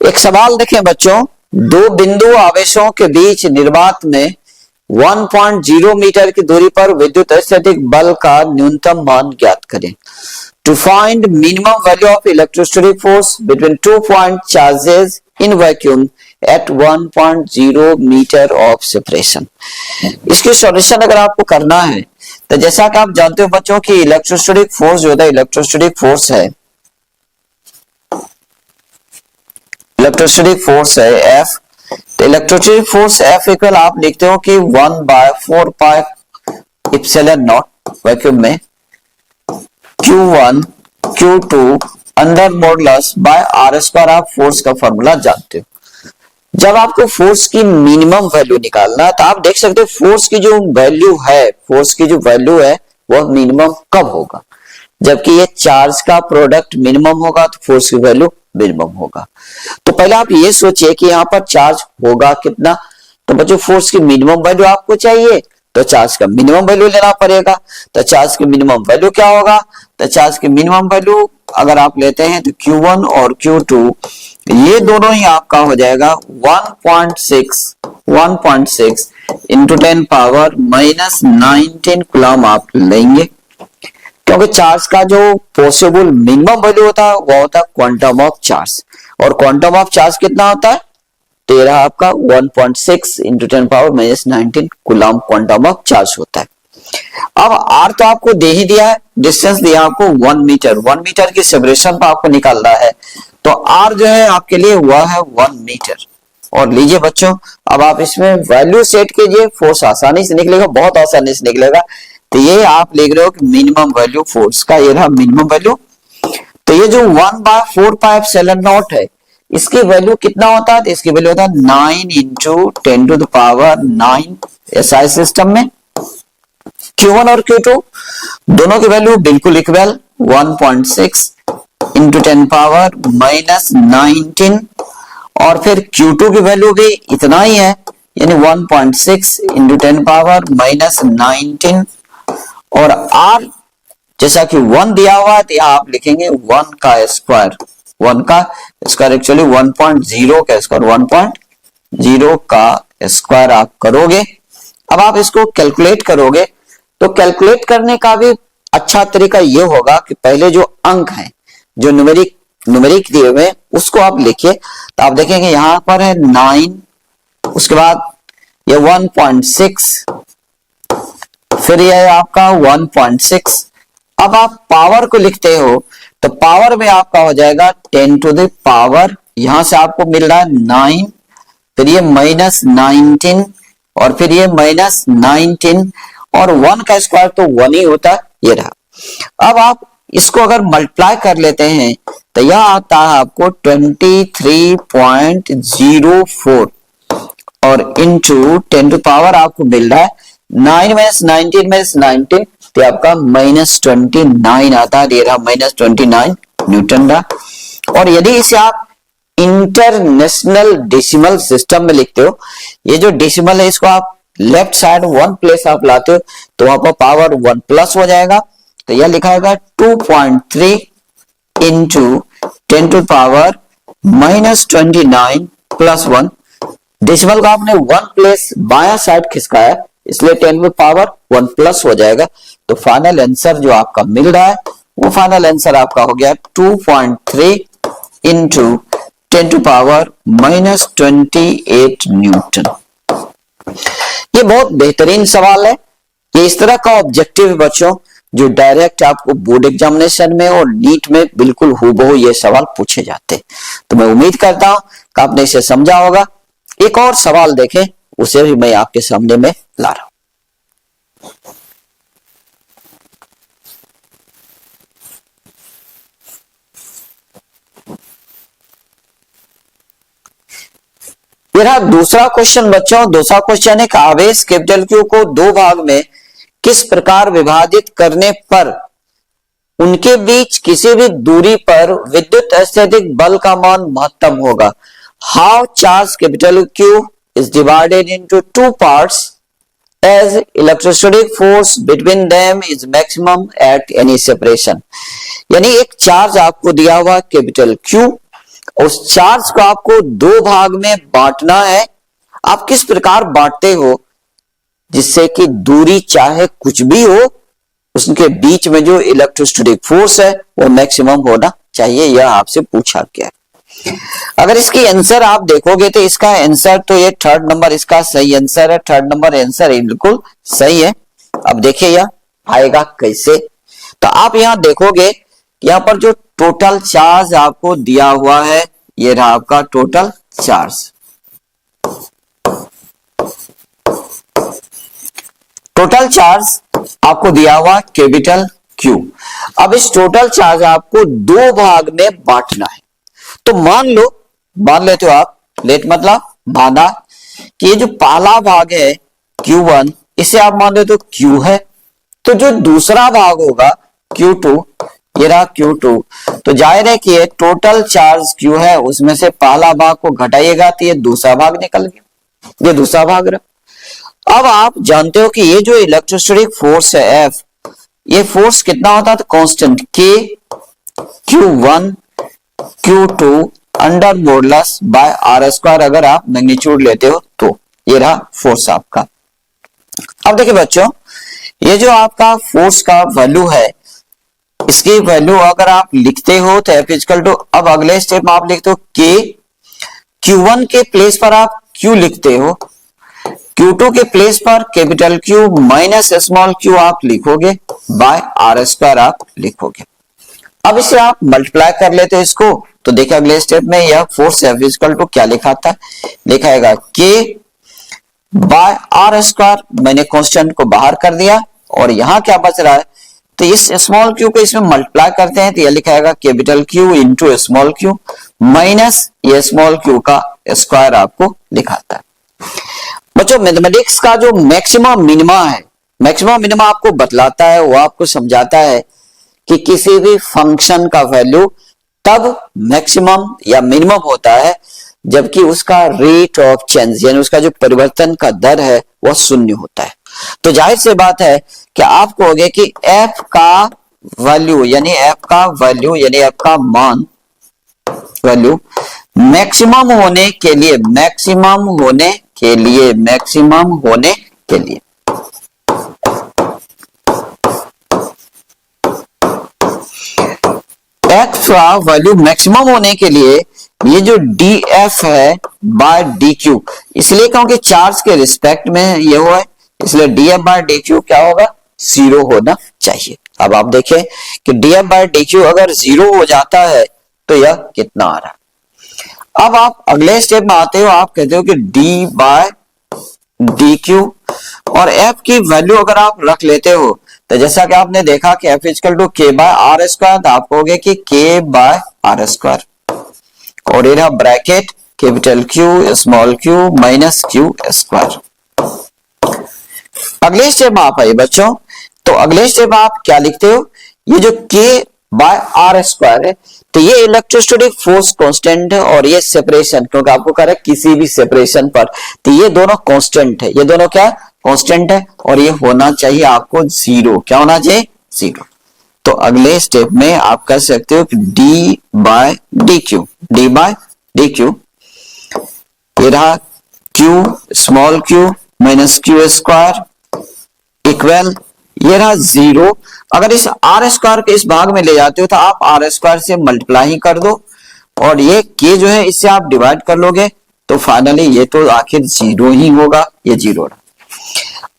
एक सवाल देखें बच्चों, दो बिंदु आवेशों के बीच निर्वात में 1.0 मीटर की दूरी पर विद्युत स्थैतिक बल का न्यूनतम मान ज्ञात करें। To find minimum value of electrostatic force between 2 point charges in vacuum at 1.0 metre of separation. इसकी सॉल्यूशन अगर आपको करना है तो जैसा कि आप जानते हो बच्चों कि इलेक्ट्रोस्टैटिक फोर्स जो होता है, इलेक्ट्रोस्टैटिक फोर्स है F। तो इलेक्ट्रोस्टैटिक फोर्स F इक्वल आप लिखते हो कि 1/4 पाई इप्सिलॉन नॉट वैक्यूम में Q1 Q2 under modulus by R square. आप फोर्स का फॉर्मूला जानते हो। जब आपको फोर्स की मिनिमम वैल्यू निकालना है तो आप देख सकते हो फोर्स की जो वैल्यू है वह मिनिमम कब होगा, जबकि ये चार्ज का प्रोडक्ट मिनिमम होगा तो फोर्स की वैल्यू मिनिमम होगा। तो पहले आप ये सोचिए कि यहाँ पर चार्ज होगा कितना, तो बच्चों फोर्स की मिनिमम वैल्यू आपको चाहिए तो चार्ज का मिनिमम वैल्यू लेना पड़ेगा। तो चार्ज की मिनिमम वैल्यू क्या होगा, तो चार्ज की मिनिमम वैल्यू अगर आप लेते हैं तो Q1 और Q2 ये दोनों ही आपका हो जाएगा 1.6 इंटू 10 पावर -19 कूलम आप लेंगे, क्योंकि चार्ज का जो पॉसिबल मिनिमम वैल्यू होता है वो होता है क्वांटम ऑफ चार्ज, और क्वांटम ऑफ चार्ज कितना होता है 13 आपका 1.6 into 10 power -19 coulomb quantum of charge होता है। अब R तो आपको दे ही दिया है, डिस्टेंस दिया आपको 1 मीटर की सेपरेशन पर आपको निकालना है, तो R जो है आपके लिए वह है 1 मीटर। और लीजिए बच्चों, अब आप इसमें वैल्यू सेट कीजिए, फोर्स आसानी से निकलेगा, बहुत आसानी से निकलेगा। तो ये आप लिख रहे हो कि मिनिमम वैल्यू फोर्स का ये रहा मिनिमम वैल्यू। तो ये जो 1/4 पाई एप्सिलॉन नॉट है इसकी वैल्यू कितना होता है, तो इसकी वैल्यू होता है 9 into 10 to the power 9 SI system में। Q1 और Q2 दोनों की वैल्यू बिल्कुल इक्वल 1.6 इंटू 10 पावर -19, और फिर Q2 की वैल्यू भी इतना ही है यानी 1.6 इंटू 10 पावर -19, और R जैसा कि 1 दिया हुआ है तो यहाँ आप लिखेंगे 1 का स्क्वायर एक्चुअली 1.0 का स्क्वायर 1.0 का स्क्वायर आप करोगे। अब आप इसको कैलकुलेट करोगे तो कैलकुलेट करने का भी अच्छा तरीका ये होगा कि पहले जो अंक है जो न्यूमेरिक दिए हुए उसको आप लिखिए। तो आप देखेंगे यहां पर है 9, उसके बाद ये 1.6, फिर ये आपका 1.6। अब आप पावर को लिखते हो तो पावर में आपका हो जाएगा 10 टू द पावर, यहां से आपको मिल रहा है 9, फिर ये -19 और फिर ये -19, और 1 का स्क्वायर तो 1 ही होता है, ये रहा। अब आप इसको अगर मल्टीप्लाई कर लेते हैं तो यह आता है आपको 23.04 और इंटू 10 टू पावर आपको मिल रहा है 9 -19 तो आपका -29 आता है, ये रहा -29 न्यूटन रहा। और यदि इसे आप इंटरनेशनल डेसिमल सिस्टम में लिखते हो, ये जो डेसिमल है इसको आप लेफ्ट साइड 1 प्लेस आप लाते हो तो वहां पर पावर 1 प्लस हो जाएगा, तो यह लिखाएगा 2.3 into 10 to power -29 plus 1। Decimal को आपने 1 प्लेस बाया साइड खिसकाया इसलिए 10 टू पावर 1 प्लस हो जाएगा। तो फाइनल आंसर जो आपका मिल रहा है वो फाइनल आंसर आपका हो गया 2.3 इंटू 10 टू पावर -28 न्यूटन। ये बहुत बेहतरीन सवाल है। ये इस तरह का ऑब्जेक्टिव बच्चों जो डायरेक्ट आपको बोर्ड एग्जामिनेशन में और नीट में बिल्कुल हूबहू ये सवाल पूछे जाते। तो मैं उम्मीद करता हूं कि आपने इसे समझा होगा। एक और सवाल देखें, उसे भी मैं आपके सामने में ला रहा हूं। मेरा दूसरा क्वेश्चन बच्चों, दूसरा क्वेश्चन है कि आवेश कैपिटल Q को दो भाग में किस प्रकार विभाजित करने पर उनके बीच किसी भी दूरी पर विद्युत स्थैतिक बल का मान महत्तम होगा। How charge capital Q is divided into two parts as electrostatic force between them is maximum at any separation। यानी एक चार्ज आपको दिया हुआ कैपिटल Q उस चार्ज को आपको दो भाग में बांटना है। आप किस प्रकार बांटते हो जिससे कि दूरी चाहे कुछ भी हो, उसके बीच में जो इलेक्ट्रोस्टैटिक फोर्स है वो मैक्सिमम होना चाहिए, यह आपसे पूछा गया है। अगर इसकी आंसर आप देखोगे तो इसका आंसर तो ये थर्ड नंबर इसका सही आंसर है, थर्ड नंबर आंसर बिल्कुल सही है। अब देखिए यह आएगा कैसे, तो आप यहां देखोगे यहां पर जो टोटल चार्ज आपको दिया हुआ है, ये रहा आपका टोटल चार्ज। टोटल चार्ज आपको दिया हुआ कैपिटल Q। अब इस टोटल चार्ज आपको दो भाग में बांटना है। तो मान लेते हो आप, लेट मतलब माना कि ये जो पहला भाग है Q1, इसे आप मान लेते हो Q है, तो जो दूसरा भाग होगा Q2, ये रहा Q2, तो जाहिर है कि ये टोटल चार्ज Q है, उसमें से पहला भाग को घटाइएगा तो ये दूसरा भाग निकल गया, ये दूसरा भाग रहा। अब आप जानते हो कि ये जो इलेक्ट्रोस्टैटिक फोर्स है F, ये फोर्स कितना होता है, तो constant K Q1 Q2 under modulus by R square, अगर आप मैग्नीट्यूड लेते हो तो ये रहा फोर्स आपका। अब देखिए बच्चों, ये जो आपका फोर्स का वैल्यू है, इसकी वैल्यू अगर आप लिखते हो तो F इक्वल टू, अब अगले स्टेप में आप लिखते हो K, Q1 के प्लेस पर आप Q लिखते हो, Q2 के प्लेस पर capital Q minus small q आप लिखोगे, बाय R स्क्वायर आप लिखोगे। अब इसे आप मल्टीप्लाई कर लेते हो इसको, तो देखिए अगले स्टेप में यह फोर्स F इक्वल टू क्या लिखा था, लिखाएगा K बाय R स्क्वायर, मैंने कांस्टेंट को बाहर कर दिया और यहां क्या बच रहा है, तो इस स्मॉल q को इसमें मल्टीप्लाई करते हैं तो यह लिखाएगा capital Q into small q minus ये स्मॉल q का स्क्वायर आपको लिखाता है। बच्चों मैथमेटिक्स का जो मैक्सिमम मिनिमा है, मैक्सिमम मिनिमा आपको बतलाता है, वो आपको समझाता है कि किसी भी फंक्शन का वैल्यू तब मैक्सिमम या मिनिमम होता है जबकि उसका रेट ऑफ चेंज, यानी उसका जो परिवर्तन का दर है वह शून्य होता है। तो जाहिर सी बात है कि आप कहोगे कि f का वैल्यू यानी f का वैल्यू यानी f का मान वैल्यू मैक्सिमम होने के लिए, मैक्सिमम होने के लिए, मैक्सिमम होने के लिए x का वैल्यू मैक्सिमम होने के लिए ये जो df है बाय dq, इसलिए क्योंकि चार्ज के रिस्पेक्ट में ये हुआ है, इसलिए df बाय dq क्या होगा, जीरो होना चाहिए। अब आप देखें कि df बाय dq अगर जीरो हो जाता है तो यह कितना आ रहा है। अब आप अगले स्टेप में आते हो, आप कहते हो कि d बाय dq और f की वैल्यू अगर आप रख लेते हो तो जैसा कि आपने देखा कि f equal to k by R square, तो आप कहोगे कि k बाय आर स्क्वायर और ये रहा bracket capital Q small q minus q square. अगले स्टेप में आप आइए बच्चों, तो अगले स्टेप आप क्या लिखते हो, ये जो k बाय आर स्क्वायर है, तो ये इलेक्ट्रोस्टैटिक फोर्स कांस्टेंट है और ये सेपरेशन, क्योंकि आपको कह रहा है किसी भी सेपरेशन पर, तो ये दोनों कांस्टेंट है, ये दोनों क्या कांस्टेंट है और ये होना चाहिए आपको जीरो, क्या होना चाहिए जीरो। तो अगले स्टेप में आप कर सकते हो कि d by dq, d by dq ये रहा q small q minus q square equal ये रहा जीरो। अगर इस आर स्क्वायर के इस भाग में ले जाते हो तो आप आर स्क्वायर से मल्टीप्लाई ही कर दो और ये के जो है इससे आप डिवाइड कर लोगे, तो फाइनली ये तो आखिर जीरो ही होगा, ये जीरो रहा।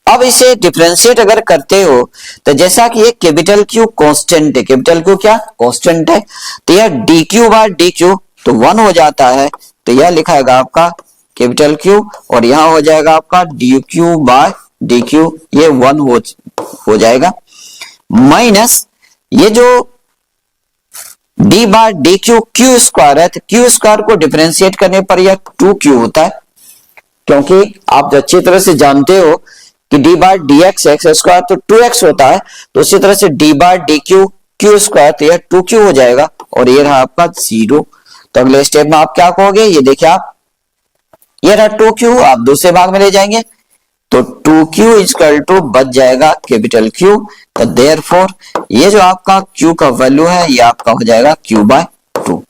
अब इसे डिफरेंशिएट अगर करते हो तो जैसा कि ये कैपिटल Q कांस्टेंट है, कैपिटल Q क्या कांस्टेंट है, तो यह dq बाय dq तो 1 हो जाता है, तो यह लिखाएगा आपका कैपिटल Q और यहां हो जाएगा आपका dq बाय dq, ये 1 हो जाएगा, माइनस ये जो d by dq q square है, तो q स्क्वायर को डिफरेंशिएट करने पर यह 2q होता है, क्योंकि आप अच्छी तरह से जानते हो कि d by dx x square तो 2x होता है, तो उसी तरह से d by dq q square तो यह 2q हो जाएगा और ये रहा आपका जीरो। तो अगले स्टेप में आप क्या कहोगे, ये देखिए आप, ये रहा 2q, आप दूसरे भाग में ले जाएंगे तो 2q इक्वल टू बच जाएगा कैपिटल Q, तो देयरफॉर ये जो आपका Q का वैल्यू है ये आपका हो जाएगा Q बाय 2।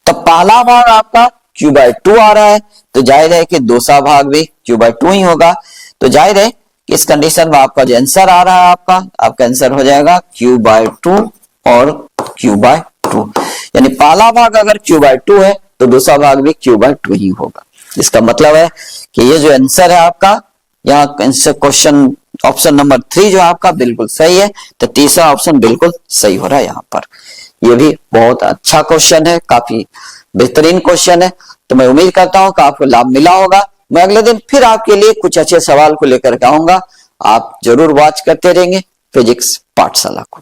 तो पहला भाग आपका q/2 आ रहा है, तो जाहिर है कि दूसरा भाग भी q/2 ही होगा। तो जाहिर है कि इस कंडीशन में आपका जो आंसर आ रहा है आपका आंसर हो जाएगा q/2 और q/2, यानी पहला भाग अगर q/2 है तो दूसरा भाग भी q/2 ही होगा। इसका मतलब है कि ये जो आंसर है आपका, यहाँ क्वेश्चन ऑप्शन नंबर 3 जो आपका बिल्कुल सही है, तो तीसरा ऑप्शन बिल्कुल सही हो रहा है यहाँ पर। ये भी बहुत अच्छा क्वेश्चन है, काफी बेहतरीन क्वेश्चन है। तो मैं उम्मीद करता हूं कि आपको लाभ मिला होगा। मैं अगले दिन फिर आपके लिए कुछ अच्छे सवाल को लेकर के आऊंगा। आप जरूर वॉच करते रहेंगे फिजिक्स पाठशाला को।